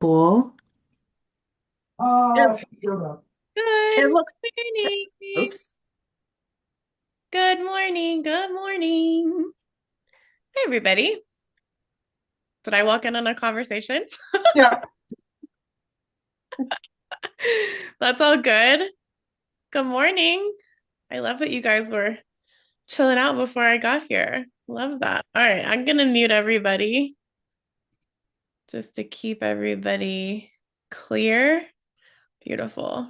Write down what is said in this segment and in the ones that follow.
Cool. Good It looks, morning. oops. Good morning. Good morning. Hey, everybody. Did I walk in on a conversation? Yeah. That's all good. Good morning. I love that you guys were chilling out before I got here. Love that. All right, I'm gonna mute everybody just to keep everybody clear. Beautiful.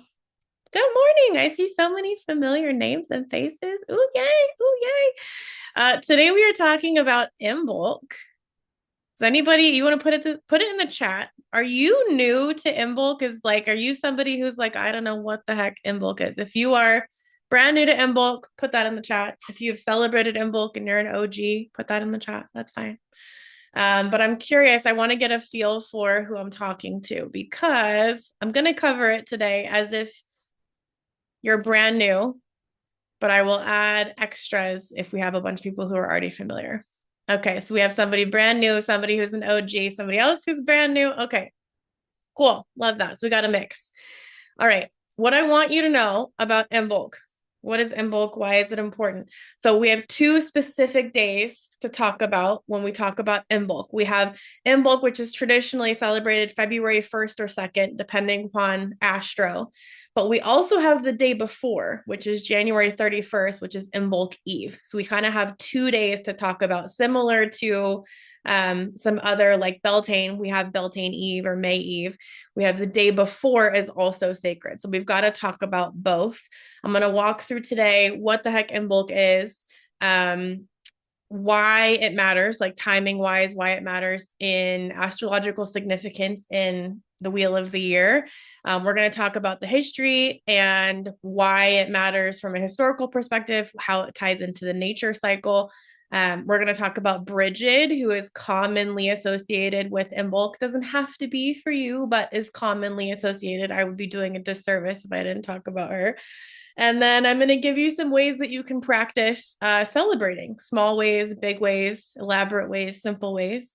Good morning. I see so many familiar names and faces. Ooh, yay. Ooh, yay. Today we are talking about Imbolc. Does anybody you want to put it in the chat? Are you new to Imbolc? Is like, are you somebody who's like, I don't know what the heck Imbolc is? If you are brand new to Imbolc, put that in the chat. If you've celebrated Imbolc and you're an OG, put that in the chat. That's fine. But I'm curious. I want to get a feel for who I'm talking to because I'm going to cover it today as if you're brand new, but I will add extras if we have a bunch of people who are already familiar. Okay, so we have somebody brand new, somebody who's an OG, somebody else who's brand new. Okay, cool. Love that. So we got a mix. All right. What I want you to know about Imbolc. What is Imbolc? Why is it important? So we have two specific days to talk about when we talk about Imbolc. We have Imbolc, which is traditionally celebrated February 1st or 2nd, depending upon Astro. But we also have the day before, which is January 31st, which is Imbolc Eve. So we kind of have 2 days to talk about, similar to some other like Beltane. We have Beltane Eve or May Eve. We have the day before is also sacred. So we've got to talk about both. I'm going to walk through today what the heck Imbolc is, um, why it matters, like timing wise, why it matters in astrological significance in the wheel of the year. We're going to talk about the history and why it matters from a historical perspective, how it ties into the nature cycle. We're going to talk about Bridget, who is commonly associated with Imbolc. Doesn't have to be for you, but is commonly associated. I would be doing a disservice if I didn't talk about her. And then I'm going to give you some ways that you can practice celebrating small ways, big ways, elaborate ways, simple ways.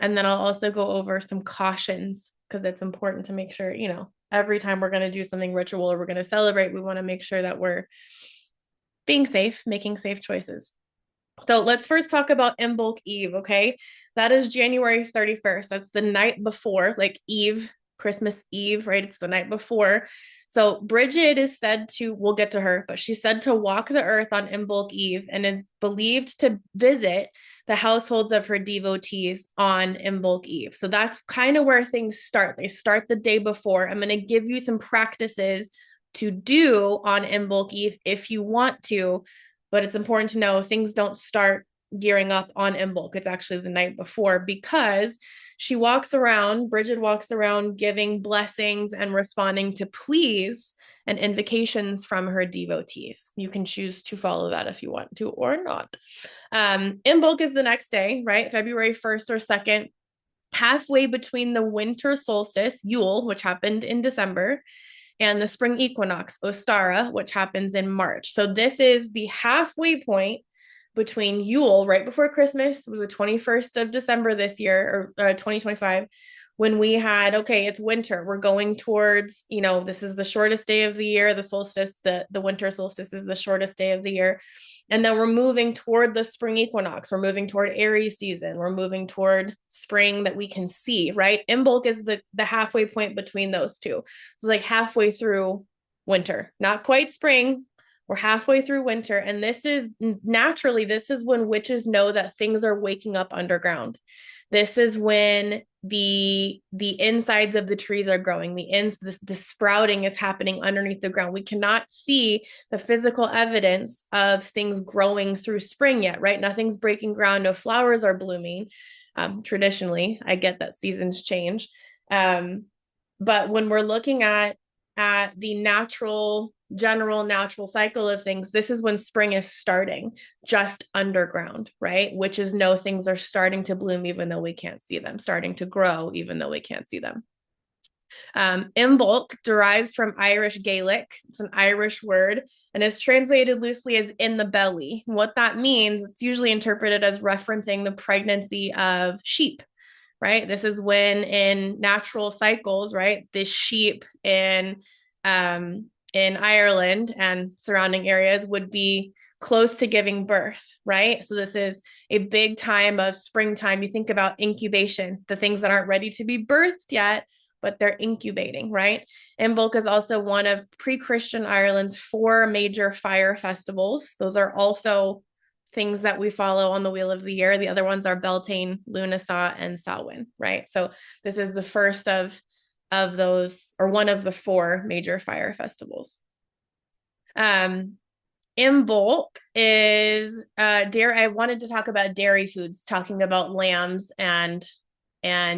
And then I'll also go over some cautions because it's important to make sure, every time we're going to do something ritual or we're going to celebrate, we want to make sure that we're being safe, making safe choices. So let's first talk about Imbolc Eve, okay? That is January 31st. That's the night before, like Eve, Christmas Eve, right? It's the night before. So Bridget is said to, we'll get to her, but she's said to walk the earth on Imbolc Eve and is believed to visit the households of her devotees on Imbolc Eve. So that's kind of where things start. They start the day before. I'm going to give you some practices to do on Imbolc Eve if you want to, but it's important to know things don't start gearing up on Imbolc. It's actually the night before because Bridget walks around giving blessings and responding to pleas and invocations from her devotees. You can choose to follow that if you want to or not. Imbolc is the next day, right? February 1st or 2nd, halfway between the winter solstice, Yule, which happened in December, and the spring equinox, Ostara, which happens in March. So this is the halfway point between Yule, right before Christmas, it was the 21st of December this year, or 2025, when we had, okay, it's winter. We're going towards, this is the shortest day of the year, the solstice, the winter solstice is the shortest day of the year. And then we're moving toward the spring equinox. We're moving toward Aries season. We're moving toward spring that we can see, right? Imbolc is the halfway point between those two. It's like halfway through winter, not quite spring. We're halfway through winter. And this is when witches know that things are waking up underground. This is when the insides of the trees are growing, the sprouting is happening underneath the ground. We cannot see the physical evidence of things growing through spring yet, right? Nothing's breaking ground, no flowers are blooming. Traditionally, I get that seasons change. But when we're looking at the general natural cycle of things, this is when spring is starting just underground, right? Which is no, things are starting to bloom even though we can't see them, starting to grow even though we can't see them. Imbolc derives from Irish Gaelic. It's an Irish word and is translated loosely as in the belly. What that means, it's usually interpreted as referencing the pregnancy of sheep, right? This is when in natural cycles, right, the sheep in Ireland and surrounding areas would be close to giving birth, right? So this is a big time of springtime. You think about incubation, the things that aren't ready to be birthed yet, but they're incubating, right? Imbolc is also one of pre-Christian Ireland's four major fire festivals. Those are also things that we follow on the Wheel of the Year. The other ones are Beltane, Lughnasadh, and Samhain, right? So this is the first of those, or one of the four major fire festivals. Imbolc is dairy. I wanted to talk about dairy foods, talking about lambs and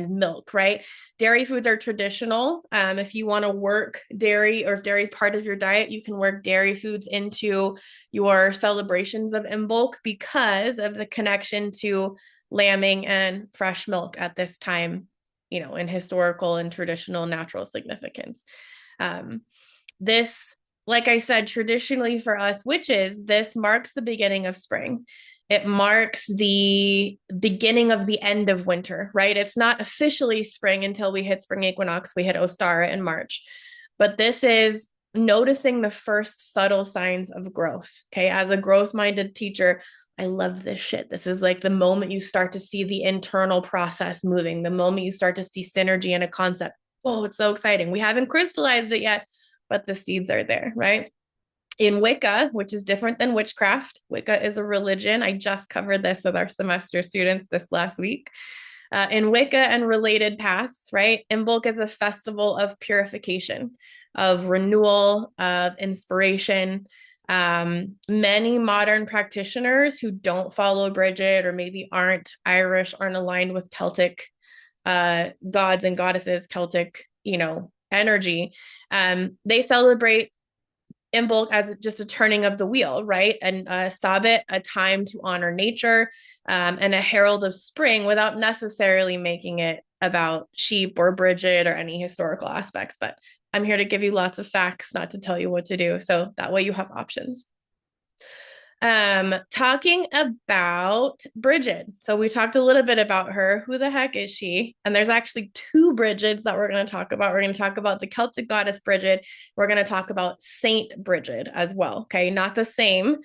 milk, right? Dairy foods are traditional. If you want to work dairy, or if dairy is part of your diet, you can work dairy foods into your celebrations of Imbolc because of the connection to lambing and fresh milk at this time, in historical and traditional natural significance. This, like I said, traditionally for us witches, this marks the beginning of spring. It marks the beginning of the end of winter, right? It's not officially spring until we hit spring equinox. We hit Ostara in March. But this is noticing the first subtle signs of growth. Okay. As a growth minded teacher, I love this shit. This is like the moment you start to see the internal process moving, the moment you start to see synergy in a concept. Oh, it's so exciting. We haven't crystallized it yet, but the seeds are there, right? In Wicca, which is different than witchcraft, Wicca is a religion. I just covered this with our semester students this last week. In Wicca and related paths, right? Imbolc is a festival of purification, of renewal, of inspiration. Many modern practitioners who don't follow Bridget, or maybe aren't Irish, aren't aligned with Celtic gods and goddesses, Celtic, energy, they celebrate Imbolc as just a turning of the wheel, right? And Sabbath, a time to honor nature, and a herald of spring without necessarily making it about sheep or Bridget or any historical aspects. But I'm here to give you lots of facts, not to tell you what to do. So that way you have options. Talking about Bridget. So we talked a little bit about her. Who the heck is she? And there's actually two Bridgets that we're going to talk about. We're going to talk about the Celtic goddess Bridget. We're going to talk about Saint Bridget as well. Okay, not the same.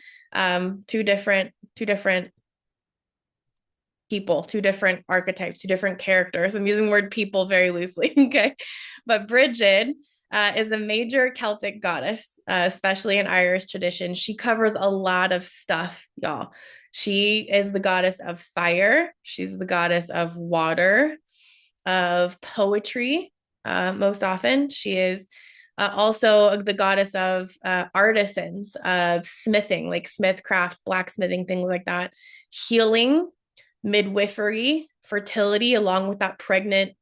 Two different people, two different archetypes, two different characters. I'm using the word people very loosely. Okay, but Bridget is a major Celtic goddess, especially in Irish tradition. She covers a lot of stuff, y'all. She is the goddess of fire. She's the goddess of water, of poetry, most often. She is also the goddess of artisans, of smithing, like smithcraft, blacksmithing, things like that, healing, midwifery, fertility, along with that pregnant,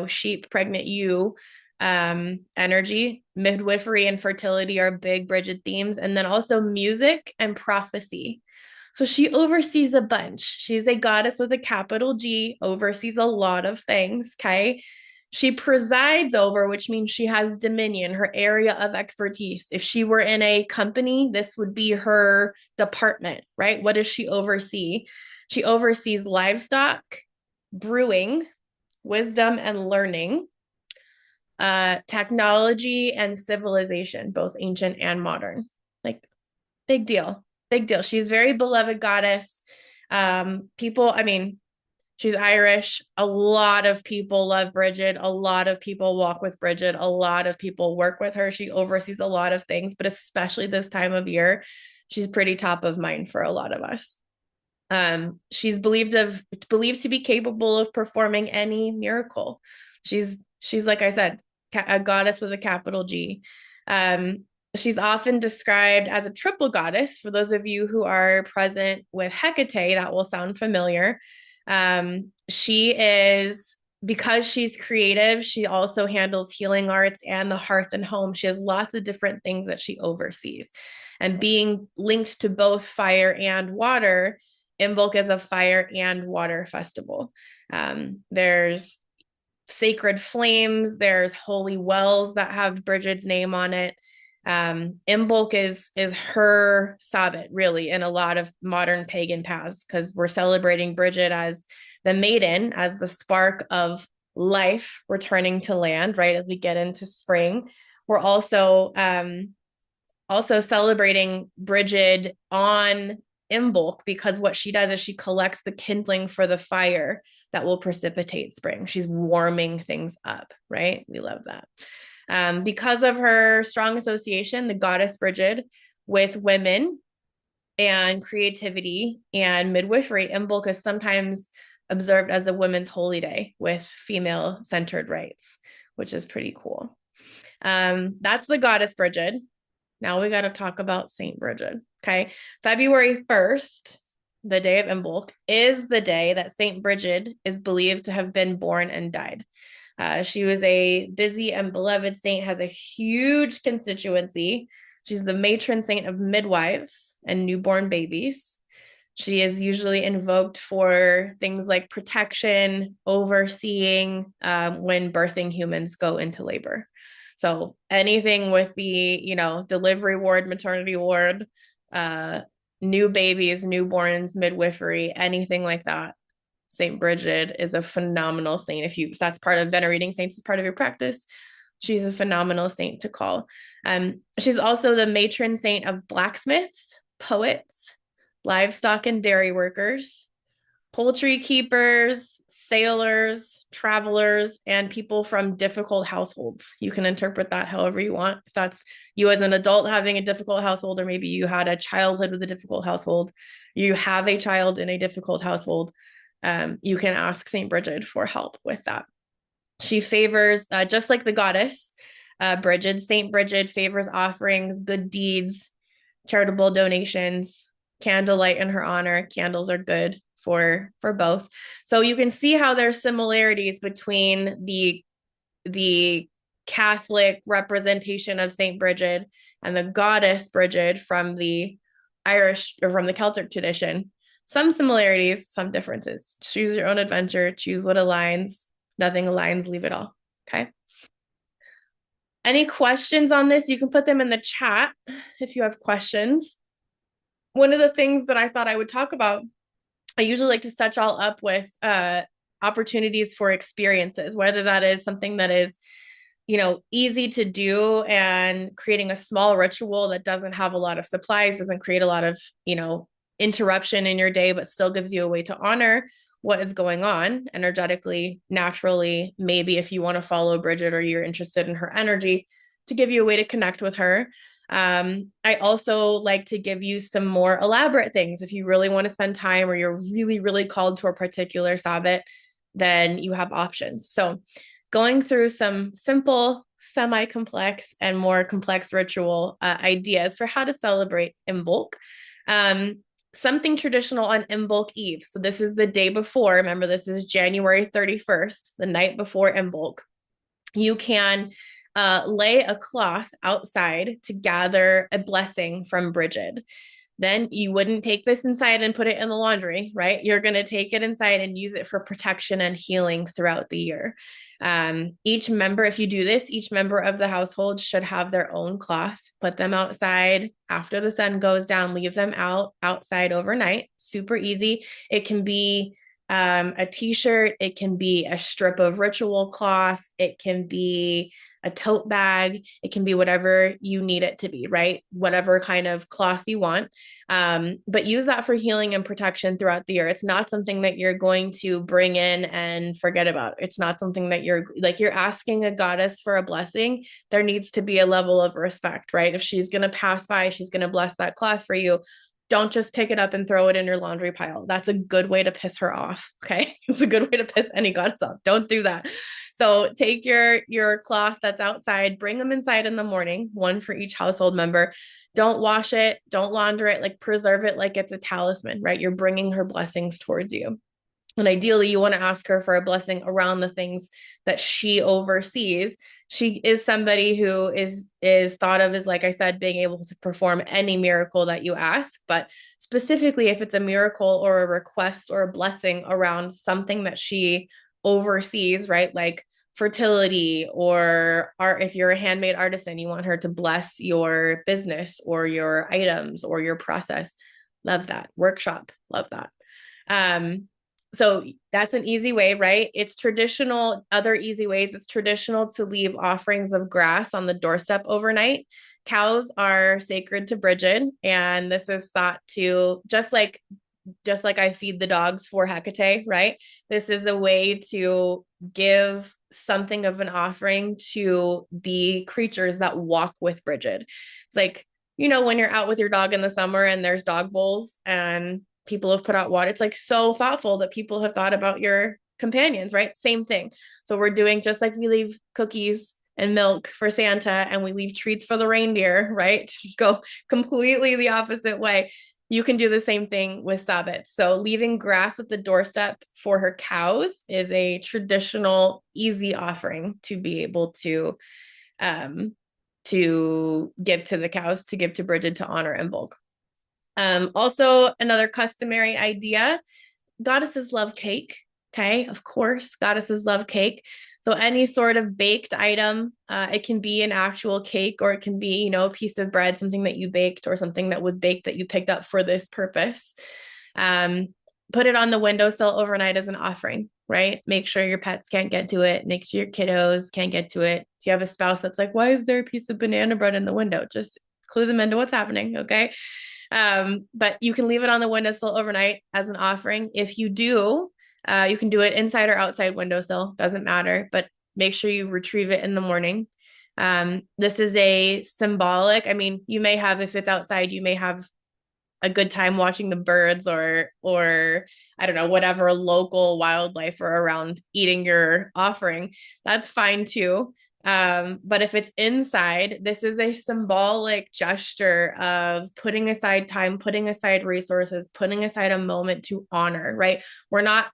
sheep, pregnant ewe energy. Midwifery and fertility are big Bridget themes. And then also music and prophecy. So she oversees a bunch. She's a goddess with a capital G, oversees a lot of things. Okay. She presides over, which means she has dominion, her area of expertise. If she were in a company, this would be her department, right? What does she oversee? She oversees livestock, brewing, wisdom and learning, technology and civilization, both ancient and modern. Like, big deal. Big deal. She's very beloved goddess. She's Irish. A lot of people love Bridget. A lot of people walk with Bridget. A lot of people work with her. She oversees a lot of things, but especially this time of year, she's pretty top of mind for a lot of us. She's believed to be capable of performing any miracle. She's like I said, a goddess with a capital G. She's often described as a triple goddess. For those of you who are present with Hecate, that will sound familiar. She is, because she's creative, she also handles healing arts and the hearth and home. She has lots of different things that she oversees. And being linked to both fire and water, Imbolc is a fire and water festival. There's sacred flames, there's holy wells that have Bridget's name on it. Imbolc is her Sabbath, really, in a lot of modern pagan paths, because we're celebrating Bridget as the maiden as the spark of life returning to land, right? As we get into spring, we're also celebrating Bridget on Imbolc because what she does is she collects the kindling for the fire that will precipitate spring. She's warming things up, right? We love that. Because of her strong association, the goddess Bridget, with women and creativity and midwifery, Imbolc is sometimes observed as a women's holy day with female centered rites, which is pretty cool. That's the goddess Bridget. Now we got to talk about Saint Bridget. Okay. February 1st, the day of Imbolc, is the day that Saint Bridget is believed to have been born and died. She was a busy and beloved saint, has a huge constituency. She's the matron saint of midwives and newborn babies. She is usually invoked for things like protection, overseeing when birthing humans go into labor. So anything with the, delivery ward, maternity ward, new babies, newborns, midwifery, anything like that. Saint Bridget is a phenomenal saint. If that's part of venerating saints as part of your practice, she's a phenomenal saint to call. She's also the matron saint of blacksmiths, poets, livestock and dairy workers, poultry keepers, sailors, travelers, and people from difficult households. You can interpret that however you want. If that's you as an adult having a difficult household, or maybe you had a childhood with a difficult household, you have a child in a difficult household, you can ask St. Bridget for help with that. She favors, just like the goddess, Bridget, St. Bridget favors offerings, good deeds, charitable donations, candlelight in her honor. Candles are good for both. So you can see how there's similarities between the Catholic representation of Saint Bridget and the goddess Bridget from the Irish or from the Celtic tradition. Some similarities, some differences. Choose your own adventure, choose what aligns. Nothing aligns, leave it all. Okay. Any questions on this? You can put them in the chat if you have questions. One of the things that I thought I would talk about, I usually like to set y'all up with opportunities for experiences, whether that is something that is, easy to do and creating a small ritual that doesn't have a lot of supplies, doesn't create a lot of, interruption in your day, but still gives you a way to honor what is going on energetically, naturally. Maybe if you want to follow Bridget or you're interested in her energy, to give you a way to connect with her. I also like to give you some more elaborate things. If you really want to spend time or you're really, really called to a particular Sabbath, then you have options. So going through some simple, semi-complex, and more complex ritual ideas for how to celebrate Imbolc. Something traditional on Imbolc Eve. So this is the day before. Remember, this is January 31st, the night before Imbolc. You can lay a cloth outside to gather a blessing from Bridget. Then you wouldn't take this inside and put it in the laundry, right? You're going to take it inside and use it for protection and healing throughout the year. Each member, if you do this, each member of the household should have their own cloth. Put them outside after the sun goes down, leave them outside overnight. Super easy. It can be a t-shirt, it can be a strip of ritual cloth, it can be a tote bag, it can be whatever you need it to be, right? Whatever kind of cloth you want. But use that for healing and protection throughout the year. It's not something that you're going to bring in and forget about. It's not something that you're asking a goddess for a blessing. There needs to be a level of respect, right? If she's going to pass by, she's going to bless that cloth for you. Don't just pick it up and throw it in your laundry pile. That's a good way to piss her off. Okay. It's a good way to piss any goddess off. Don't do that. So take your cloth that's outside, bring them inside in the morning, one for each household member. Don't wash it. Don't launder it, like preserve it like it's a talisman, right? You're bringing her blessings towards you. And ideally, you want to ask her for a blessing around the things that she oversees. She is somebody who is thought of as, like I said, being able to perform any miracle that you ask. But specifically, if it's a miracle or a request or a blessing around something that she oversees, right? Like fertility or art. If you're a handmade artisan, you want her to bless your business or your items or your process. Love that. Workshop. Love that. So that's an easy way, right? It's traditional, other easy ways. It's traditional to leave offerings of grass on the doorstep overnight. Cows are sacred to Bridget, and this is thought to just like I feed the dogs for Hecate, right? This is a way to give something of an offering to the creatures that walk with Bridget. It's like, when you're out with your dog in the summer and there's dog bowls and people have put out water, it's like so thoughtful that people have thought about your companions, right? Same thing. So we're doing just like we leave cookies and milk for Santa and we leave treats for the reindeer, right? Go completely the opposite way. You can do the same thing with Sabbath. So leaving grass at the doorstep for her cows is a traditional, easy offering to be able um, to give to the cows, to give to Bridget to honor Imbolc. Also, another customary idea, goddesses love cake. Okay, of course, goddesses love cake. So any sort of baked item, it can be an actual cake or it can be, a piece of bread, something that you baked or something that was baked that you picked up for this purpose. Um, Put it on the windowsill overnight as an offering, right? Make sure your pets can't get to it. Make sure your kiddos can't get to it. If you have a spouse that's like, why is there a piece of banana bread in the window? Just clue them into what's happening, okay? But you can leave it on the windowsill overnight as an offering. If you do, you can do it inside or outside windowsill, doesn't matter, but make sure you retrieve it in the morning. This is a symbolic, I mean, you may have, if it's outside, you may have a good time watching the birds or I don't know, whatever local wildlife are around eating your offering. That's fine too. But if it's inside, this is a symbolic gesture of putting aside time, putting aside resources, putting aside a moment to honor, right? We're not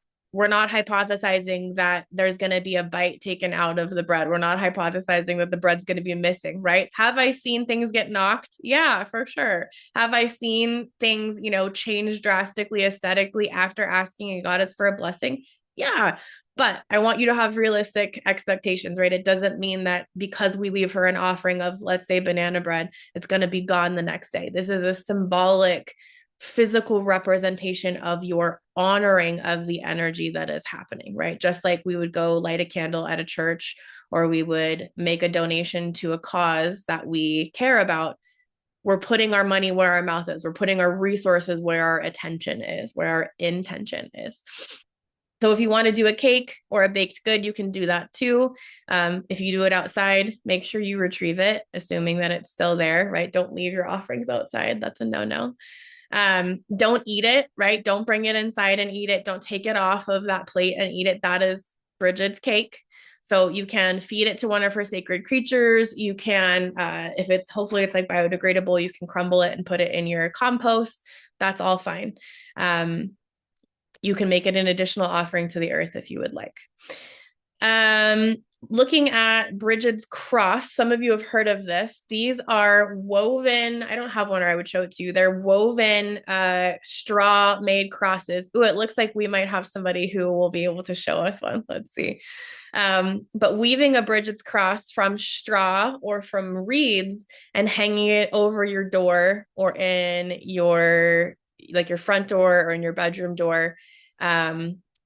hypothesizing that there's going to be a bite taken out of the bread. We're not hypothesizing that the bread's going to be missing, right? Have I seen things get knocked? Yeah, for sure. Have I seen things, change drastically aesthetically after asking a goddess for a blessing? Yeah. But I want you to have realistic expectations, right? It doesn't mean that because we leave her an offering of, let's say, banana bread, it's going to be gone the next day. This is a symbolic, physical representation of your honoring of the energy that is happening, right? Just like we would go light a candle at a church or we would make a donation to a cause that we care about. We're putting our money where our mouth is. We're putting our resources where our attention is, where our intention is. So if you want to do a cake or a baked good, you can do that too. If you do it outside, make sure you retrieve it, assuming that it's still there, right? Don't leave your offerings outside. That's a no-no. Don't eat it, right? Don't bring it inside and eat it. Don't take it off of that plate and eat it. That is Bridget's cake. So you can feed it to one of her sacred creatures. You can, if it's hopefully it's like biodegradable, you can crumble it and put it in your compost. That's all fine. You can make it an additional offering to the earth if you would like. Looking at Bridget's cross, some of you have heard of this. These are woven, I don't have one or I would show it to you. They're woven straw made crosses. Ooh, it looks like we might have somebody who will be able to show us one. Let's see. But weaving a Bridget's cross from straw or from reeds and hanging it over your door or in your front door or in your bedroom door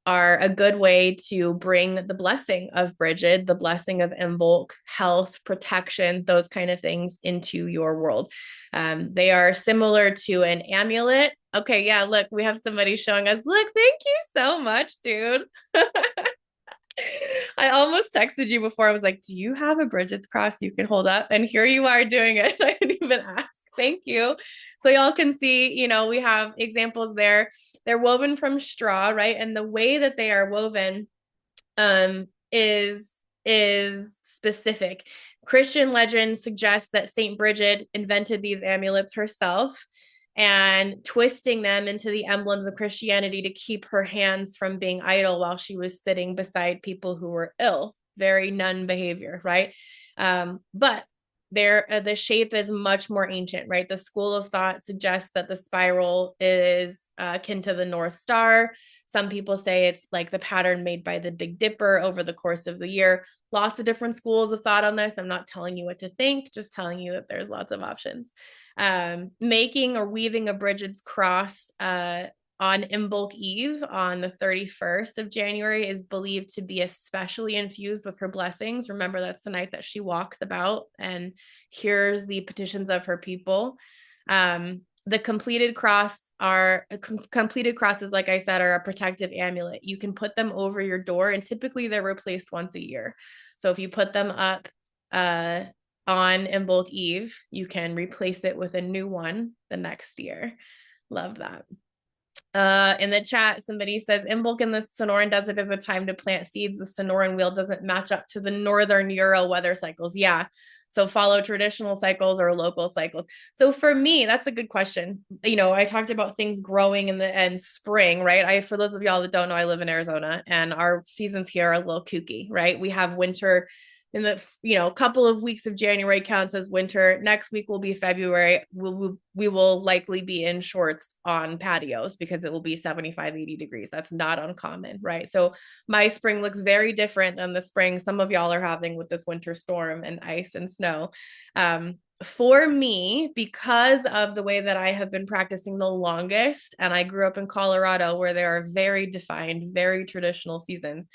are a good way to bring the blessing of Bridget, the blessing of Imbolc, health, protection, those kind of things into your world. They are similar to an amulet. Okay, yeah, look, we have somebody showing us. Look, thank you so much, dude. I almost texted you before. I was like, do you have a Bridget's cross you can hold up? And here you are doing it. I didn't even ask. Thank you. So y'all can see, we have examples there. They're woven from straw, right? And the way that they are woven is specific. Christian legend suggests that Saint Bridget invented these amulets herself and twisting them into the emblems of Christianity to keep her hands from being idle while she was sitting beside people who were ill. Very nun behavior, right? But the shape is much more ancient, right? The school of thought suggests that the spiral is akin to the North Star. Some people say it's like the pattern made by the Big Dipper over the course of the year. Lots of different schools of thought on this. I'm not telling you what to think, just telling you that there's lots of options. Making or weaving a Bridget's cross on Imbolc Eve on the 31st of January is believed to be especially infused with her blessings. Remember, that's the night that she walks about and hears the petitions of her people. The completed completed crosses, like I said, are a protective amulet. You can put them over your door, and typically they're replaced once a year. So if you put them up on Imbolc Eve, you can replace it with a new one the next year. Love that. In the chat, somebody says Imbolc in the Sonoran Desert is a time to plant seeds. The Sonoran wheel doesn't match up to the northern Euro weather cycles. Yeah. So follow traditional cycles or local cycles. So for me, that's a good question. I talked about things growing in the end spring, right? For those of y'all that don't know, I live in Arizona and our seasons here are a little kooky, right? We have winter in the couple of weeks of January counts as winter. Next week will be February. We will likely be in shorts on patios because it will be 75, 80 degrees. That's not uncommon, right? So my spring looks very different than the spring some of y'all are having with this winter storm and ice and snow. For me, because of the way that I have been practicing the longest, and I grew up in Colorado where there are very defined, very traditional seasons,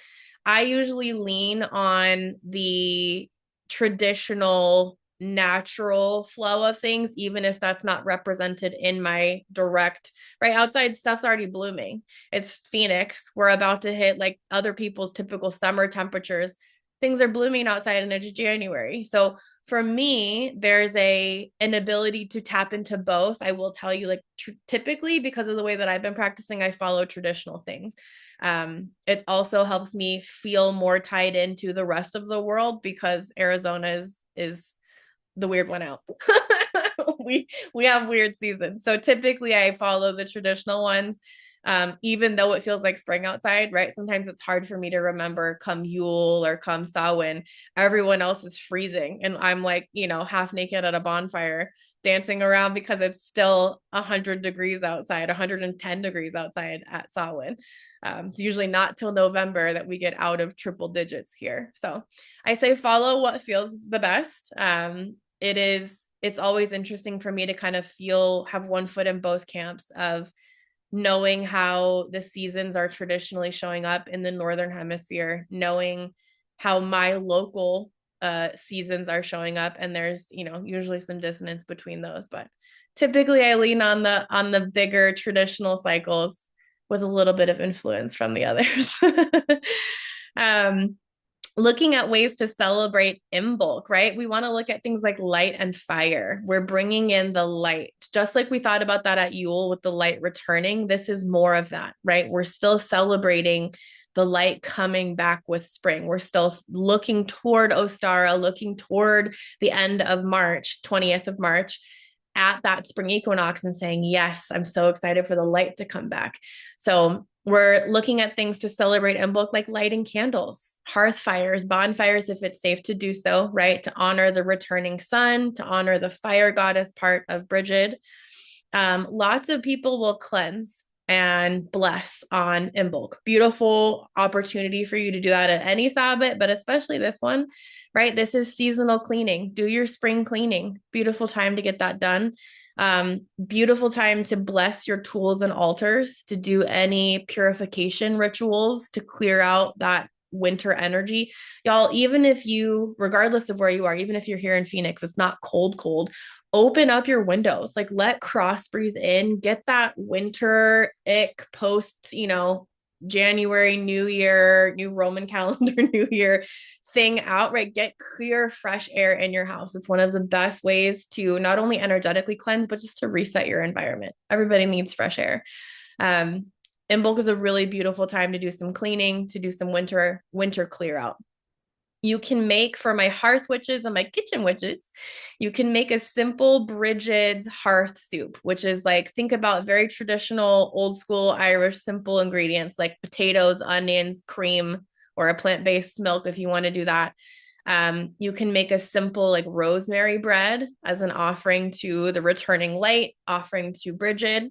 I usually lean on the traditional natural flow of things, even if that's not represented in my direct, right? Outside stuff's already blooming. It's Phoenix. We're about to hit like other people's typical summer temperatures. Things are blooming outside and it's January. So for me, there's an ability to tap into both. I will tell you, like typically because of the way that I've been practicing, I follow traditional things. It also helps me feel more tied into the rest of the world because Arizona is the weird one out. we have weird seasons. So typically I follow the traditional ones. Even though it feels like spring outside, right? Sometimes it's hard for me to remember come Yule or come Samhain, everyone else is freezing. And I'm like, half naked at a bonfire dancing around because it's still 100 degrees outside, 110 degrees outside at Samhain. It's usually not till November that we get out of triple digits here. So I say follow what feels the best. It's always interesting for me to kind of have one foot in both camps of knowing how the seasons are traditionally showing up in the Northern Hemisphere, knowing how my local seasons are showing up. And there's, usually some dissonance between those, but typically I lean on the bigger traditional cycles with a little bit of influence from the others. Looking at ways to celebrate Imbolc, right? We want to look at things like light and fire. We're bringing in the light, just like we thought about that at Yule with the light returning. This is more of that, right? We're still celebrating the light coming back with spring. We're still looking toward Ostara, looking toward the end of March, 20th of March, at that spring equinox and saying, yes, I'm so excited for the light to come back. So we're looking at things to celebrate Imbolc, like lighting candles, hearth fires, bonfires, if it's safe to do so, right? To honor the returning sun, to honor the fire goddess part of Brigid. Lots of people will cleanse and bless on Imbolc. Beautiful opportunity for you to do that at any Sabbath, but especially this one, right? This is seasonal cleaning. Do your spring cleaning. Beautiful time to get that done. Beautiful time to bless your tools and altars, to do any purification rituals to clear out that winter energy. Y'all, regardless of where you are, even if you're here in Phoenix, it's not cold, open up your windows, like let cross breeze in, get that winter ick post, January, New Year, new Roman calendar, New Year thing out, right? Get clear, fresh air in your house. It's one of the best ways to not only energetically cleanse, but just to reset your environment. Everybody needs fresh air. Imbolc is a really beautiful time to do some cleaning, to do some winter clear out. You can make, for my hearth witches and my kitchen witches, you can make a simple Brigid's hearth soup, which is like, think about very traditional, old school Irish, simple ingredients like potatoes, onions, cream, or a plant-based milk if you want to do that. You can make a simple like rosemary bread as an offering to the returning light, offering to Brigid.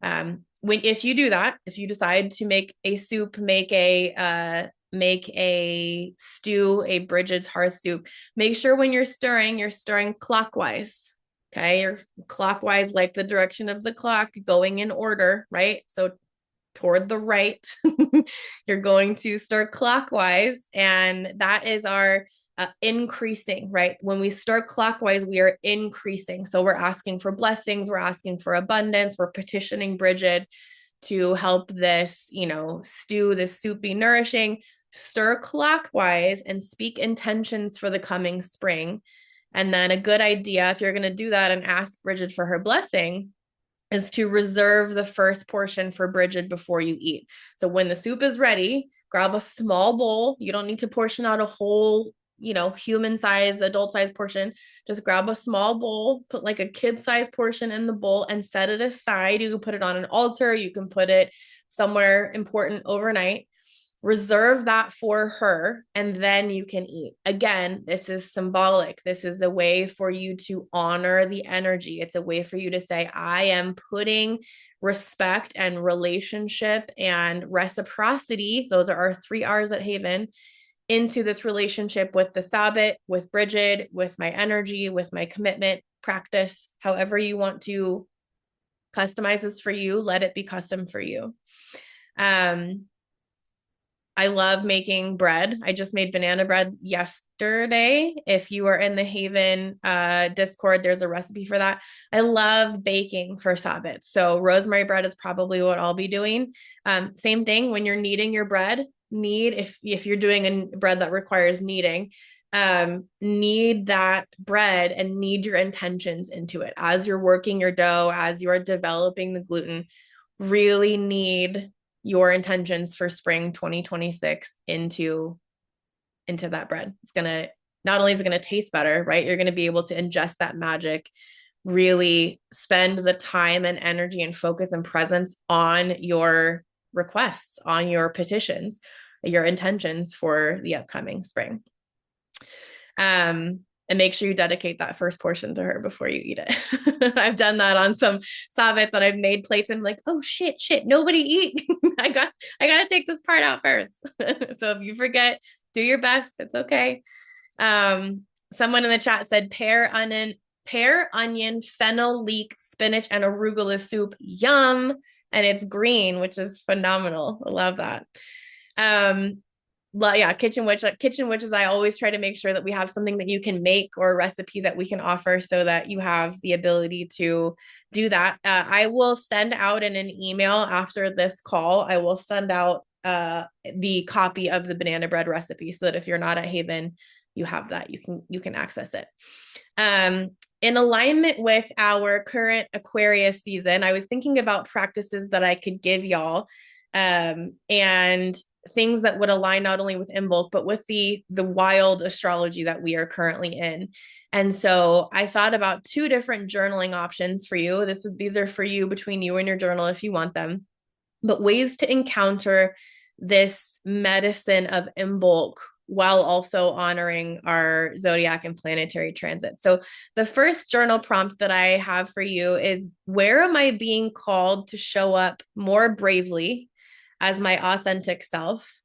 If you do that, if you decide to make a soup, make a stew, a Brigid's hearth soup, make sure when you're stirring clockwise. Okay, you're clockwise, like the direction of the clock, going in order, right? So toward the right. You're going to stir clockwise, and that is our increasing, right? When we start clockwise, we are increasing. So we're asking for blessings, we're asking for abundance, we're petitioning Bridget to help this, stew, this soup be nourishing. Stir clockwise and speak intentions for the coming spring. And then a good idea, if you're going to do that and ask Bridget for her blessing, is to reserve the first portion for Bridget before you eat. So when the soup is ready, grab a small bowl. You don't need to portion out a whole, human size, adult size portion. Just grab a small bowl, put like a kid size portion in the bowl and set it aside. You can put it on an altar, you can put it somewhere important overnight. Reserve that for her, and then you can eat. Again, this is symbolic. This is a way for you to honor the energy. It's a way for you to say, I am putting respect and relationship and reciprocity, those are our 3 R's at Haven, into this relationship with the Sabbath, with Bridget, with my energy, with my commitment, practice, however you want to customize this for you, let it be custom for you. I love making bread. I just made banana bread yesterday. If you are in the Haven Discord, there's a recipe for that. I love baking for Sabbath. So rosemary bread is probably what I'll be doing. Same thing when you're kneading your bread, if you're doing a bread that requires kneading, knead that bread and knead your intentions into it. As you're working your dough, as you are developing the gluten, really knead your intentions for spring 2026 into that bread. It's going to, not only is it going to taste better, right? You're going to be able to ingest that magic, really spend the time and energy and focus and presence on your requests, on your petitions, your intentions for the upcoming spring. And make sure you dedicate that first portion to her before you eat it. I've done that on some Sabbats and I've made plates and I'm like, oh shit, nobody eat. I got to take this part out first. So if you forget, do your best. It's okay. Someone in the chat said pear, onion, fennel, leek, spinach, and arugula soup. Yum. And it's green, which is phenomenal. I love that. Well, yeah, kitchen witches, I always try to make sure that we have something that you can make or a recipe that we can offer so that you have the ability to do that. I will send out in an email after this call, I will send out the copy of the banana bread recipe so that if you're not at Haven, you have that. You can access it. In alignment with our current Aquarius season, I was thinking about practices that I could give y'all, and things that would align not only with Imbolc, but with the wild astrology that we are currently in. And so I thought about 2 different journaling options for you. These are for you, between you and your journal if you want them, but ways to encounter this medicine of Imbolc while also honoring our zodiac and planetary transit. So the first journal prompt that I have for you is, where am I being called to show up more bravely as my authentic self?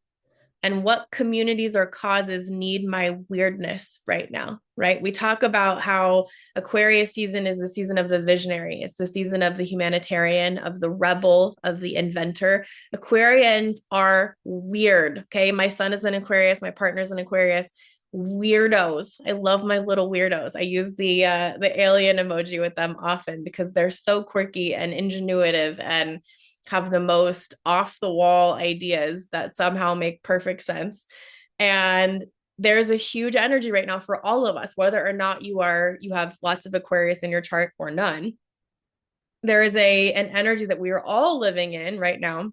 And what communities or causes need my weirdness right now, right? We talk about how Aquarius season is the season of the visionary. It's the season of the humanitarian, of the rebel, of the inventor. Aquarians are weird, okay? My son is an Aquarius. My partner's an Aquarius. Weirdos. I love my little weirdos. I use the alien emoji with them often because they're so quirky and ingenuitive and have the most off the wall ideas that somehow make perfect sense. And there's a huge energy right now for all of us, whether or not you have lots of Aquarius in your chart or none. There is an energy that we are all living in right now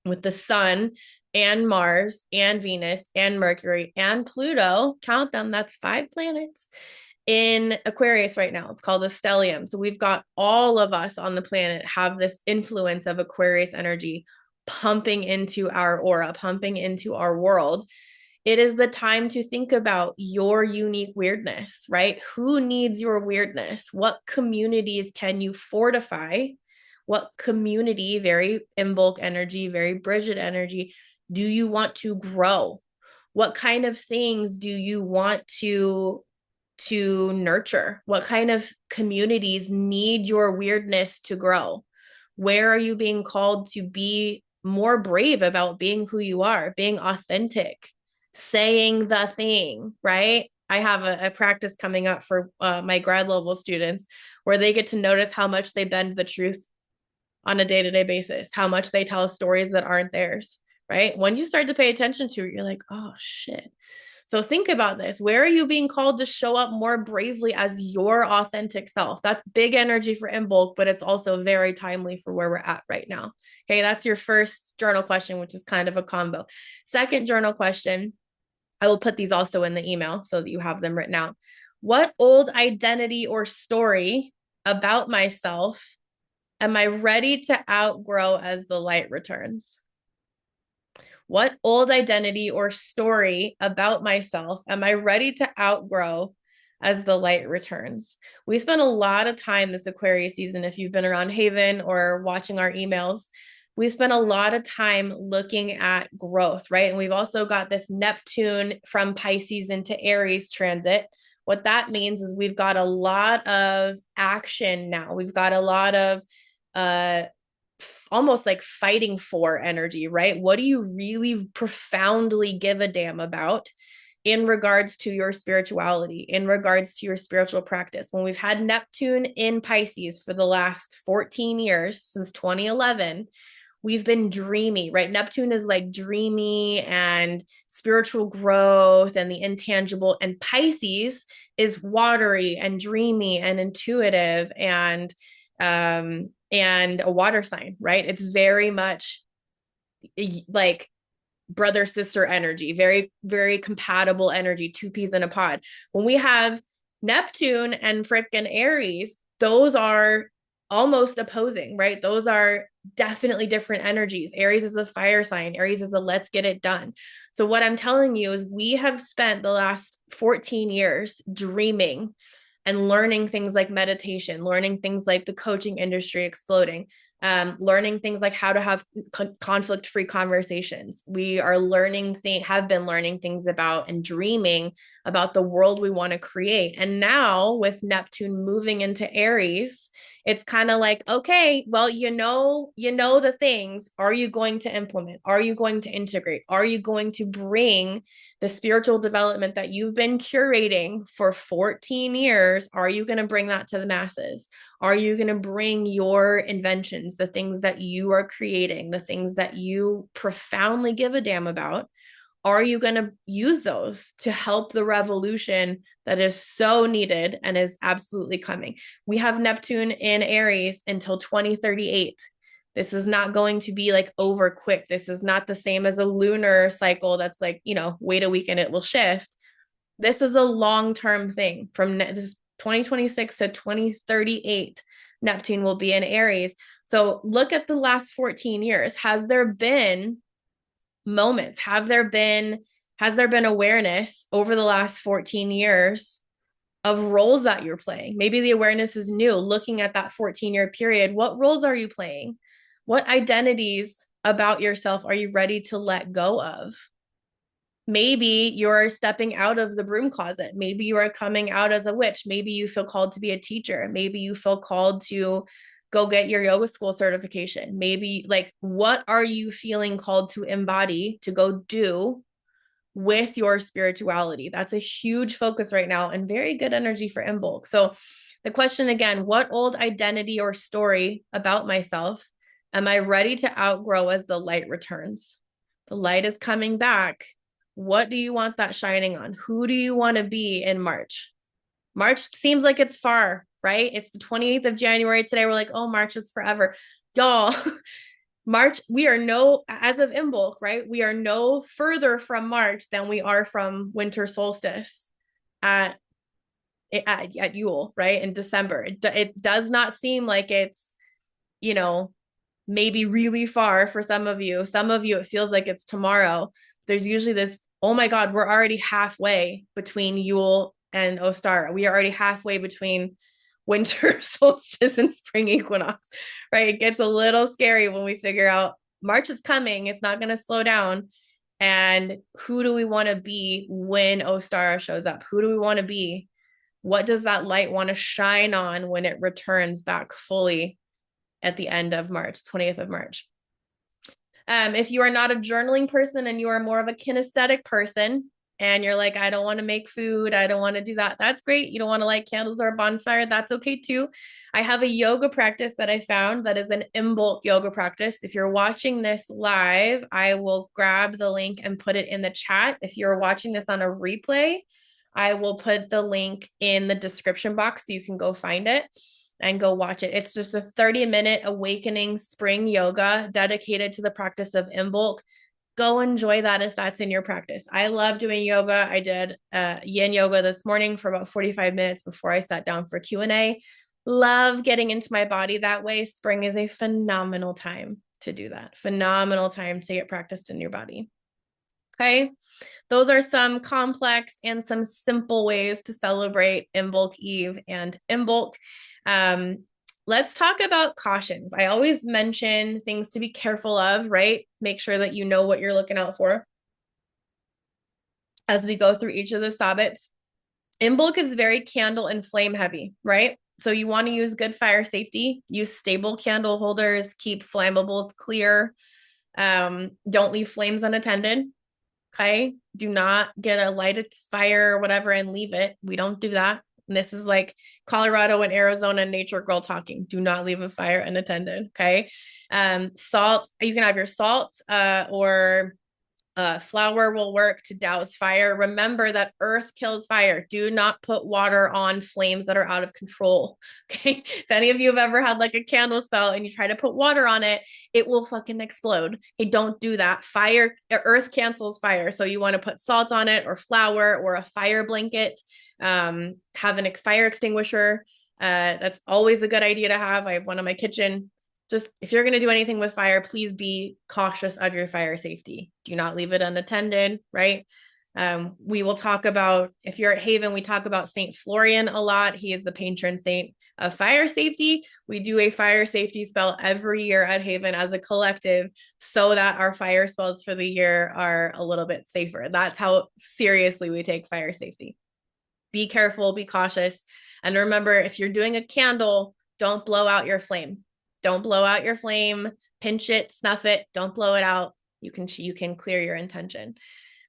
with the sun and Mars and Venus and Mercury and Pluto. Count them, that's 5 planets in Aquarius right now. It's called a stellium. So we've got all of us on the planet have this influence of Aquarius energy pumping into our aura, pumping into our world. It is the time to think about your unique weirdness, right? Who needs your weirdness? What communities can you fortify? What community, very Imbolc energy, very Bridget energy, do you want to grow? What kind of things do you want to nurture? What kind of communities need your weirdness to grow? Where are you being called to be more brave about being who you are, being authentic, saying the thing, right? I have a practice coming up for my grad level students where they get to notice how much they bend the truth on a day-to-day basis, how much they tell stories that aren't theirs, right? Once you start to pay attention to it, you're like, oh shit. So think about this. Where are you being called to show up more bravely as your authentic self? That's big energy for Imbolc, but it's also very timely for where we're at right now. Okay, that's your first journal question, which is kind of a combo. Second journal question, I will put these also in the email so that you have them written out. What old identity or story about myself am I ready to outgrow as the light returns? What old identity or story about myself am I ready to outgrow as the light returns? We spent a lot of time this Aquarius season, if you've been around Haven or watching our emails, we spent a lot of time looking at growth, right? And we've also got this Neptune from Pisces into Aries transit. What that means is we've got a lot of action now. We've got a lot of uh almost like fighting for energy, right? What do you really profoundly give a damn about in regards to your spirituality, in regards to your spiritual practice? When we've had Neptune in Pisces for the last 14 years, since 2011, we've been dreamy, right? Neptune is like dreamy and spiritual growth and the intangible. And Pisces is watery and dreamy and intuitive and a water sign, right? It's very much like brother sister energy, very, very compatible energy, two peas in a pod. When we have Neptune and frickin' Aries, those are almost opposing, right? Those are definitely different energies. Aries is a fire sign, Aries is a let's get it done. So, what I'm telling you is, we have spent the last 14 years dreaming and learning things like meditation, learning things like the coaching industry exploding, learning things like how to have conflict-free conversations. We are have been learning things about and dreaming about the world we want to create. And now with Neptune moving into Aries, it's kind of like, okay, well, you know the things. Are you going to implement? Are you going to integrate? Are you going to bring the spiritual development that you've been curating for 14 years? Are you going to bring that to the masses? Are you going to bring your inventions, the things that you are creating, the things that you profoundly give a damn about? Are you going to use those to help the revolution that is so needed and is absolutely coming? We have Neptune in Aries until 2038. This is not going to be like over quick. This is not the same as a lunar cycle that's like, wait a week and it will shift. This is a long-term thing. From this 2026 to 2038, Neptune will be in Aries. So look at the last 14 years. Has there been moments? Has there been awareness over the last 14 years of roles that you're playing? Maybe the awareness is new. Looking at that 14-year period, what roles are you playing? What identities about yourself are you ready to let go of? Maybe you're stepping out of the broom closet. Maybe you are coming out as a witch. Maybe you feel called to be a teacher. Maybe you feel called to go get your yoga school certification. Maybe, like, what are you feeling called to embody, to go do with your spirituality? That's a huge focus right now and very good energy for Imbolc. So the question again, what old identity or story about myself am I ready to outgrow as the light returns? The light is coming back. What do you want that shining on? Who do you want to be in March? March seems like it's far, right? It's the 28th of January today. We're like, oh, March is forever. Y'all, March, we are as of Imbolc, right? We are no further from March than we are from winter solstice at Yule, right? In December. It does not seem like it's, maybe really far for some of you. Some of you, it feels like it's tomorrow. There's usually this, oh my God, we're already halfway between Yule and Ostara. We are already halfway between winter solstice and spring equinox, right? It gets a little scary when we figure out March is coming. It's not going to slow down. And who do we want to be when Ostara shows up? Who do we want to be? What does that light want to shine on when it returns back fully at the end of March, 20th of March? If you are not a journaling person and you are more of a kinesthetic person, and you're like, I don't want to make food, I don't want to do that, that's great. You don't want to light candles or a bonfire, that's okay too. I have a yoga practice that I found that is an Imbolc yoga practice. If you're watching this live, I will grab the link and put it in the chat. If you're watching this on a replay, I will put the link in the description box so you can go find it and go watch it. It's just a 30-minute awakening spring yoga dedicated to the practice of Imbolc. Go enjoy that if that's in your practice. I love doing yoga. I did yin yoga this morning for about 45 minutes before I sat down for Q&A. Love getting into my body that way. Spring is a phenomenal time to do that. Phenomenal time to get practiced in your body. Okay. Those are some complex and some simple ways to celebrate Imbolc Eve and Imbolc. Let's talk about cautions. I always mention things to be careful of, right? Make sure that you know what you're looking out for as we go through each of the sabbats. Imbolc is very candle and flame heavy, right? So you want to use good fire safety, use stable candle holders, keep flammables clear. Don't leave flames unattended. Okay. Do not get a lighted fire or whatever and leave it. We don't do that. And this is like Colorado and Arizona nature girl talking. Do not leave a fire unattended. Okay. Salt, you can have your salt or flour will work to douse fire. Remember that earth kills fire. Do not put water on flames that are out of control. Okay. If any of you have ever had like a candle spell and you try to put water on it, it will fucking explode. Okay. Don't do that. Fire, earth cancels fire. So you want to put salt on it or flour or a fire blanket. Have a fire extinguisher. That's always a good idea to have. I have one in my kitchen. Just if you're going to do anything with fire, please be cautious of your fire safety. Do not leave it unattended, right? We will talk about, if you're at Haven, we talk about St. Florian a lot. He is the patron saint of fire safety. We do a fire safety spell every year at Haven as a collective so that our fire spells for the year are a little bit safer. That's how seriously we take fire safety. Be careful, be cautious. And remember, if you're doing a candle, don't blow out your flame. Don't blow out your flame, pinch it, snuff it, don't blow it out. You can clear your intention.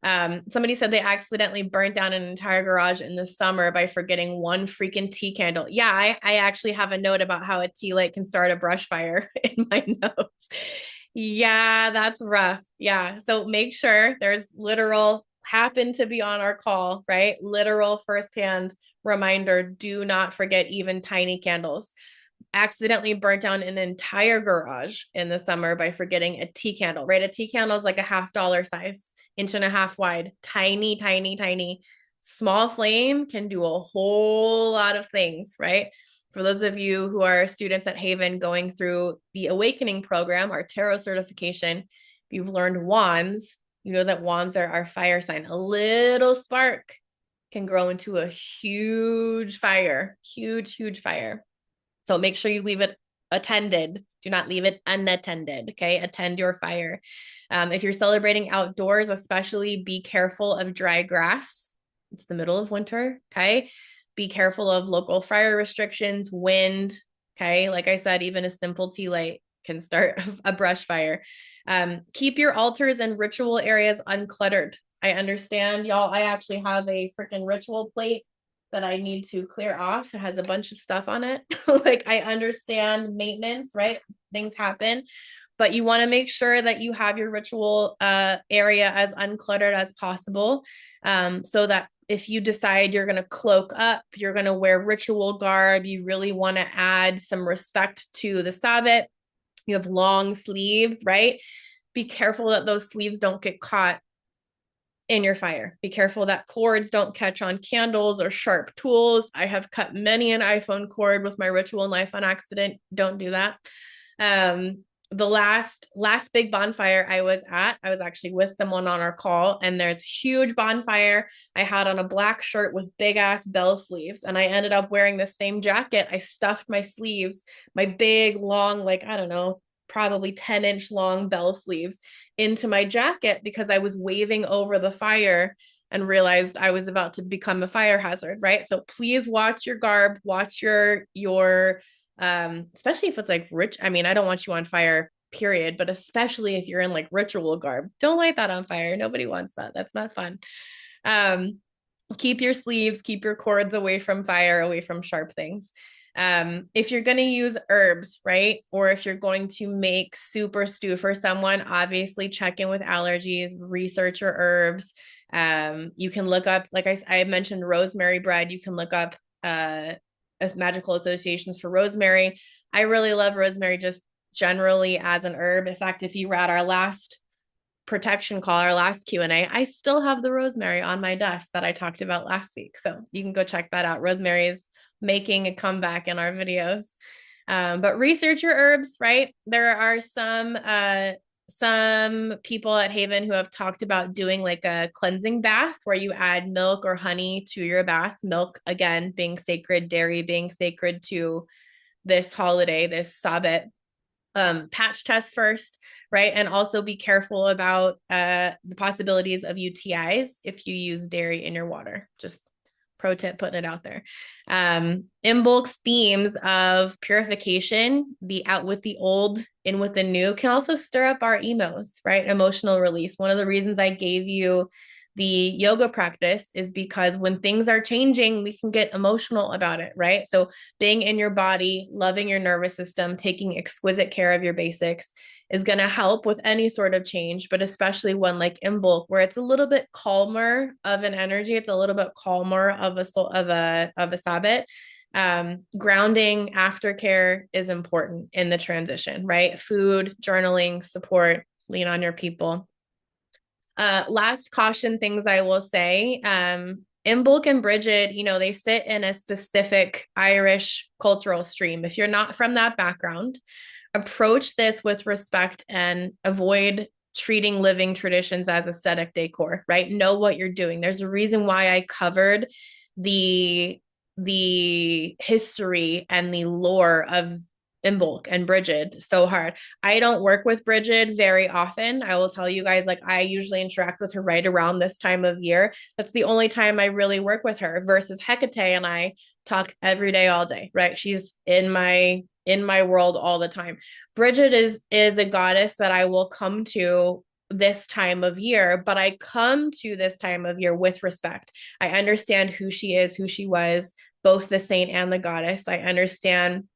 Somebody said they accidentally burnt down an entire garage in the summer by forgetting one freaking tea candle. Yeah, I actually have a note about how a tea light can start a brush fire in my notes. Yeah, that's rough. Yeah. So make sure there's literal, happen to be on our call, right? Literal firsthand reminder, do not forget even tiny candles. Accidentally burnt down an entire garage in the summer by forgetting a tea candle, right? A tea candle is like a $1/2 size, 1.5 inch wide, tiny, tiny, tiny. Small flame can do a whole lot of things, right? For those of you who are students at Haven going through the Awakening program, our tarot certification, if you've learned wands, you know that wands are our fire sign. A little spark can grow into a huge fire, huge, huge fire. So make sure you leave it attended. Do not leave it unattended. Okay. Attend your fire. If you're celebrating outdoors, especially be careful of dry grass. It's the middle of winter. Okay. Be careful of local fire restrictions, wind. Okay. Like I said, even a simple tea light can start a brush fire. Keep your altars and ritual areas uncluttered. I understand, y'all. I actually have a freaking ritual plate that I need to clear off. It has a bunch of stuff on it. Like I understand maintenance, right? Things happen, but you want to make sure that you have your ritual area as uncluttered as possible, so that if you decide you're going to cloak up, you're going to wear ritual garb, you really want to add some respect to the Sabbath. You have long sleeves, right? Be careful that those sleeves don't get caught in your fire. Be careful that cords don't catch on candles or sharp tools. I have cut many an iPhone cord with my ritual knife on accident. Don't do that. The last big bonfire I was actually with someone on our call, and there's a huge bonfire. I had on a black shirt with big ass bell sleeves, and I ended up wearing the same jacket. I stuffed my sleeves, my big long, like, I don't know, probably 10-inch long bell sleeves into my jacket because I was waving over the fire and realized I was about to become a fire hazard, right? So please watch your garb, watch your especially if it's like rich. I mean, I don't want you on fire period, but especially if you're in like ritual garb, don't light that on fire. Nobody wants that. That's not fun. Um, keep your sleeves, keep your cords away from fire, away from sharp things. If you're going to use herbs, right? Or if you're going to make soup or stew for someone, obviously check in with allergies, research your herbs. You can look up, like I mentioned, rosemary bread. You can look up as magical associations for rosemary. I really love rosemary just generally as an herb. In fact, if you read our last protection call, our last Q&A, I still have the rosemary on my desk that I talked about last week. So you can go check that out. Rosemary is making a comeback in our videos. But research your herbs, right? There are some people at Haven who have talked about doing like a cleansing bath where you add milk or honey to your bath. Milk, again, being sacred, dairy being sacred to this holiday, this Sabbath. Patch test first, right? And also be careful about the possibilities of UTIs if you use dairy in your water. Just pro tip, putting it out there. Imbolc's themes of purification, the out with the old, in with the new, can also stir up our emos, right? Emotional release. One of the reasons I gave you the yoga practice is because when things are changing, we can get emotional about it, right? So being in your body, loving your nervous system, taking exquisite care of your basics is going to help with any sort of change, but especially one like Imbolc, where it's a little bit calmer of an energy, it's a little bit calmer of a Sabbath. Grounding, aftercare is important in the transition, right? Food, journaling, support, lean on your people. Last caution things I will say. Imbolc and Bridget, they sit in a specific Irish cultural stream. If you're not from that background, approach this with respect and avoid treating living traditions as aesthetic decor, right? Know what you're doing. There's a reason why I covered the history and the lore of Imbolc and Bridget so hard. I don't work with Bridget very often. I will tell you guys, like, I usually interact with her right around this time of year. That's the only time I really work with her versus Hecate and I talk every day, all day, right? She's in my world all the time. Bridget is a goddess that I will come to this time of year, but I come to this time of year with respect. I understand who she is, who she was, both the saint and the goddess. I understand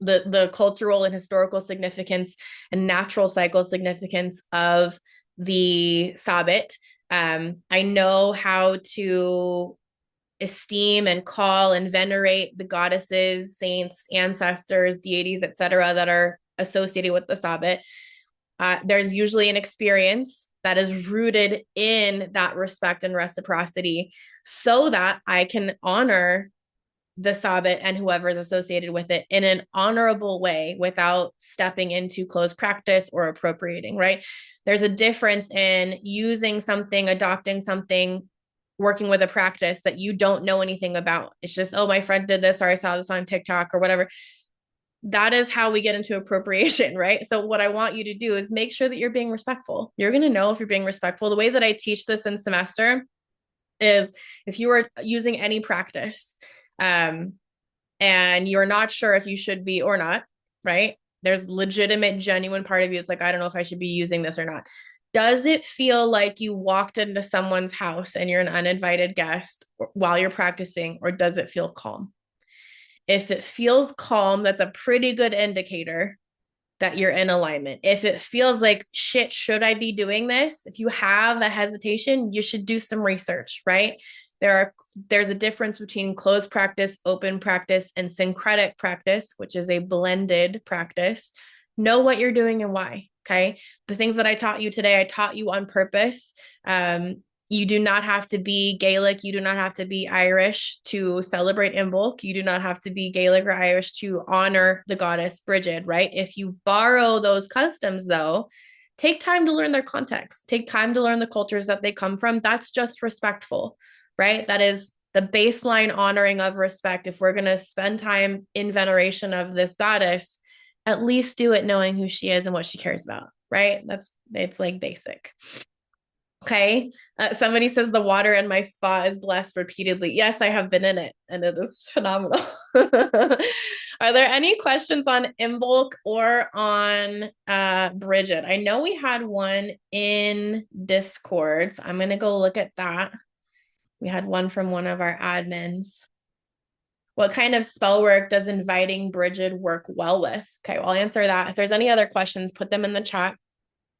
the cultural and historical significance and natural cycle significance of the Sabbath. I know how to esteem and call and venerate the goddesses, saints, ancestors, deities, etc., that are associated with the Sabbath. There's usually an experience that is rooted in that respect and reciprocity so that I can honor the Sabbath and whoever is associated with it in an honorable way without stepping into closed practice or appropriating, right? There's a difference in using something, adopting something, working with a practice that you don't know anything about. It's just, oh, my friend did this, or I saw this on TikTok or whatever. That is how we get into appropriation, right? So what I want you to do is make sure that you're being respectful. You're going to know if you're being respectful. The way that I teach this in semester is if you are using any practice, and you're not sure if you should be or not, right? There's legitimate, genuine part of you. It's like, I don't know if I should be using this or not. Does it feel like you walked into someone's house and you're an uninvited guest while you're practicing, or does it feel calm? If it feels calm, that's a pretty good indicator that you're in alignment. If it feels like, shit, should I be doing this? If you have a hesitation, you should do some research, right? There's a difference between closed practice, open practice, and syncretic practice, which is a blended practice. Know what you're doing and why. Okay. The things that I taught you today, I taught you on purpose. You do not have to be Gaelic. You do not have to be Irish to celebrate Imbolc. You do not have to be Gaelic or Irish to honor the goddess Bridget, right? If you borrow those customs, though, take time to learn their context. Take time to learn the cultures that they come from. That's just respectful, right? That is the baseline honoring of respect. If we're going to spend time in veneration of this goddess, at least do it knowing who she is and what she cares about, right? It's like basic. Okay. Somebody says the water in my spa is blessed repeatedly. Yes, I have been in it and it is phenomenal. Are there any questions on Imbolc or on Bridget? I know we had one in Discord, so I'm going to go look at that. We had one from one of our admins. What kind of spell work does inviting Bridget work well with? Okay, well, I'll answer that. If there's any other questions, put them in the chat.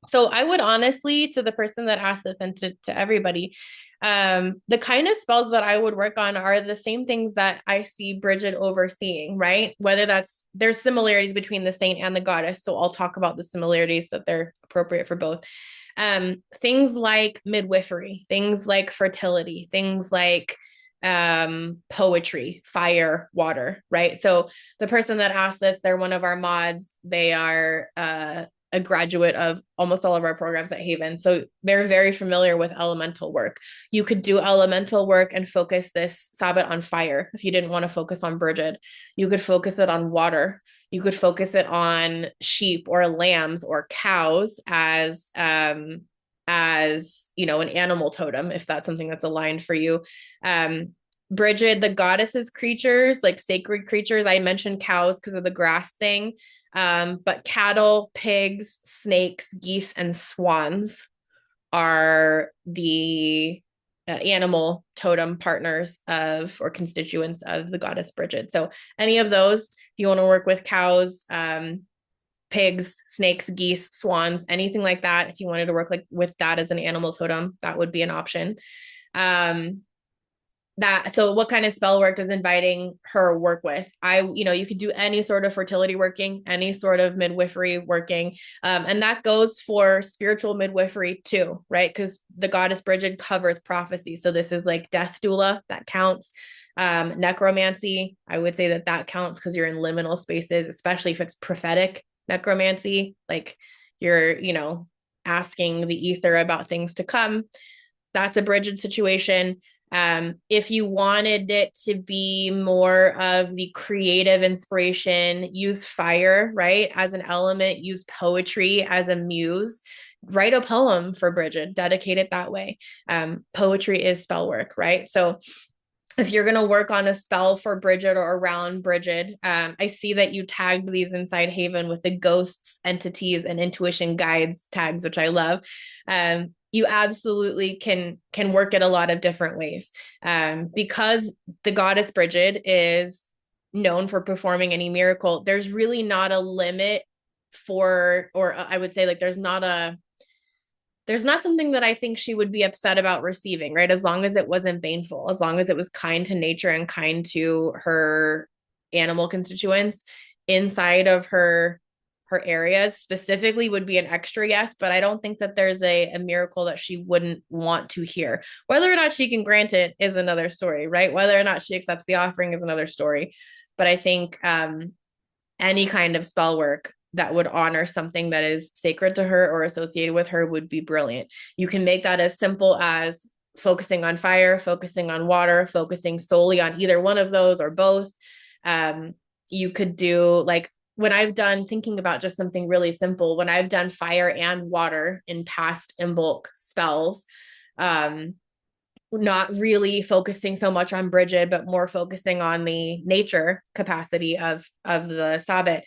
So I would honestly, to the person that asked this and to everybody, the kind of spells that I would work on are the same things that I see Bridget overseeing, right? Whether that's there's similarities between the saint and the goddess. So I'll talk about the similarities that they're appropriate for both. Things like midwifery, things like fertility, things like poetry, fire, water, right? So the person that asked this, they're one of our mods. They are a graduate of almost all of our programs at Haven. So they're very familiar with elemental work. You could do elemental work and focus this Sabbath on fire if you didn't want to focus on Bridget. You could focus it on water. You could focus it on sheep or lambs or cows as you know, an animal totem, if that's something that's aligned for you. Bridget, the goddess's creatures, like sacred creatures, I mentioned cows because of the grass thing. But cattle, pigs, snakes, geese, and swans are the animal totem partners of or constituents of the goddess Bridget. So any of those, if you want to work with cows, pigs, snakes, geese, swans, anything like that, if you wanted to work like with that as an animal totem, that would be an option. So what kind of spell work does inviting her work with? You could do any sort of fertility working, any sort of midwifery working. And that goes for spiritual midwifery too, right? Because the goddess Bridget covers prophecy. So this is like death doula, that counts. Necromancy, I would say that counts because you're in liminal spaces, especially if it's prophetic necromancy, like you're, asking the ether about things to come. That's a Bridget situation. If you wanted it to be more of the creative inspiration, use fire, right? As an element, use poetry as a muse. Write a poem for Bridget, dedicate it that way. Poetry is spell work, right? So if you're going to work on a spell for Bridget or around Bridget, I see that you tagged these inside Haven with the ghosts, entities, and intuition guides tags, which I love. You absolutely can work it a lot of different ways. Because the goddess Bridget is known for performing any miracle, there's really not a limit or I would say like there's not something that I think she would be upset about receiving, right? As long as it wasn't baneful, as long as it was kind to nature and kind to her animal constituents inside of her areas specifically would be an extra yes, but I don't think that there's a miracle that she wouldn't want to hear. Whether or not she can grant it is another story, right? Whether or not she accepts the offering is another story. But I think any kind of spell work that would honor something that is sacred to her or associated with her would be brilliant. You can make that as simple as focusing on fire, focusing on water, focusing solely on either one of those or both. You could do like when I've done thinking about just something really simple, when I've done fire and water in past Imbolc spells, not really focusing so much on Bridget, but more focusing on the nature capacity of the Sabbath.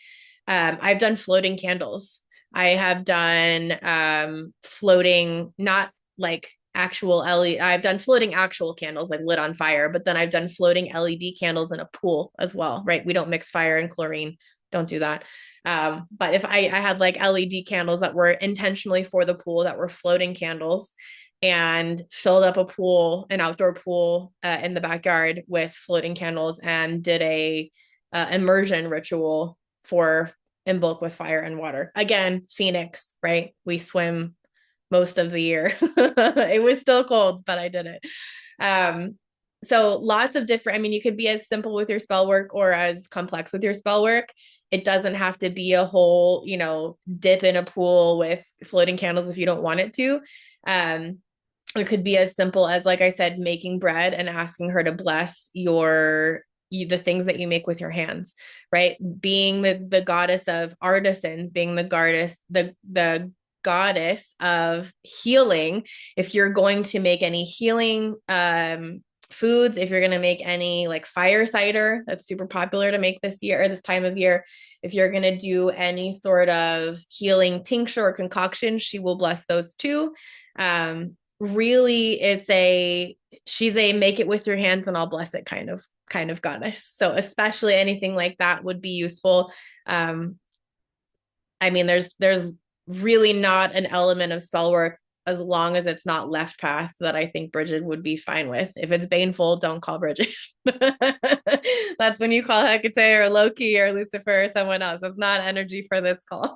I've done floating candles. I have done floating, not like actual LED. I've done floating actual candles like lit on fire, but then I've done floating LED candles in a pool as well, right? We don't mix fire and chlorine. Don't do that. But if I had like LED candles that were intentionally for the pool that were floating candles and filled up an outdoor pool in the backyard with floating candles and did a immersion ritual for Imbolc with fire and water. Again, Phoenix, right? We swim most of the year. It was still cold, but I did it. So lots of different, I mean, you could be as simple with your spell work or as complex with your spell work. It doesn't have to be a whole, dip in a pool with floating candles if you don't want it to. It could be as simple as, like I said, making bread and asking her to bless the things that you make with your hands, right? Being the goddess of artisans, being the goddess of healing. If you're going to make any healing foods, if you're going to make any like fire cider, that's super popular to make this year or this time of year. If you're going to do any sort of healing tincture or concoction, she will bless those too. Really, she's a make it with your hands and I'll bless it kind of goddess. So especially anything like that would be useful. I mean, there's really not an element of spell work as long as it's not left path that I think Bridget would be fine with. If it's baneful, don't call Bridget. That's when you call Hecate or Loki or Lucifer or someone else. That's not energy for this call.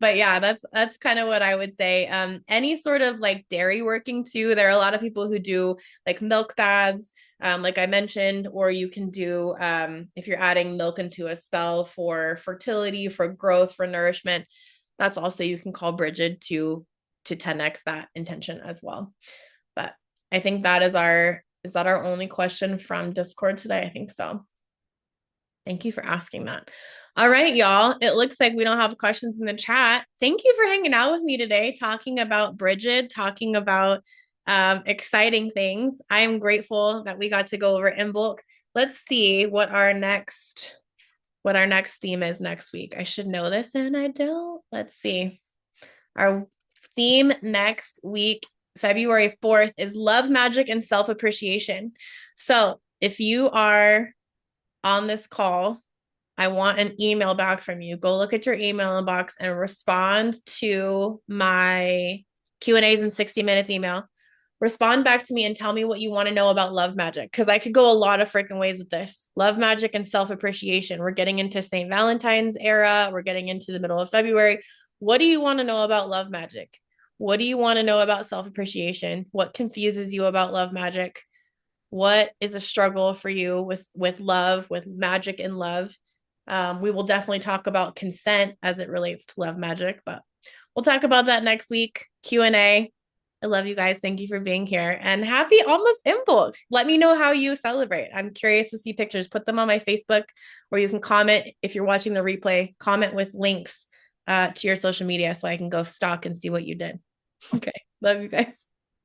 But yeah, that's kind of what I would say. Any sort of like dairy working too. There are a lot of people who do like milk baths, like I mentioned, or you can do if you're adding milk into a spell for fertility, for growth, for nourishment. That's also you can call Bridget to 10x that intention as well. But I think that is that our only question from Discord today? I think so. Thank you for asking that. All right, y'all. It looks like we don't have questions in the chat. Thank you for hanging out with me today, talking about Bridget, talking about exciting things. I am grateful that we got to go over Imbolc. Let's see what our next theme is next week. I should know this and I don't. Let's see. Our theme next week, February 4th, is love, magic, and self-appreciation. So if you are on this call, I want an email back from you. Go look at your email inbox and respond to my Q&As in 60 minutes email. Respond back to me and tell me what you want to know about love magic, because I could go a lot of freaking ways with this. Love magic and self-appreciation. We're getting into St. Valentine's era. We're getting into the middle of February. What do you want to know about love magic? What do you want to know about self-appreciation? What confuses you about love magic? What is a struggle for you with love, with magic and love? We will definitely talk about consent as it relates to love magic, but we'll talk about that next week. Q&A. I love you guys. Thank you for being here. And happy almost Imbolc. Let me know how you celebrate. I'm curious to see pictures. Put them on my Facebook, or you can comment if you're watching the replay. Comment with links to your social media so I can go stalk and see what you did. Okay. Love you guys.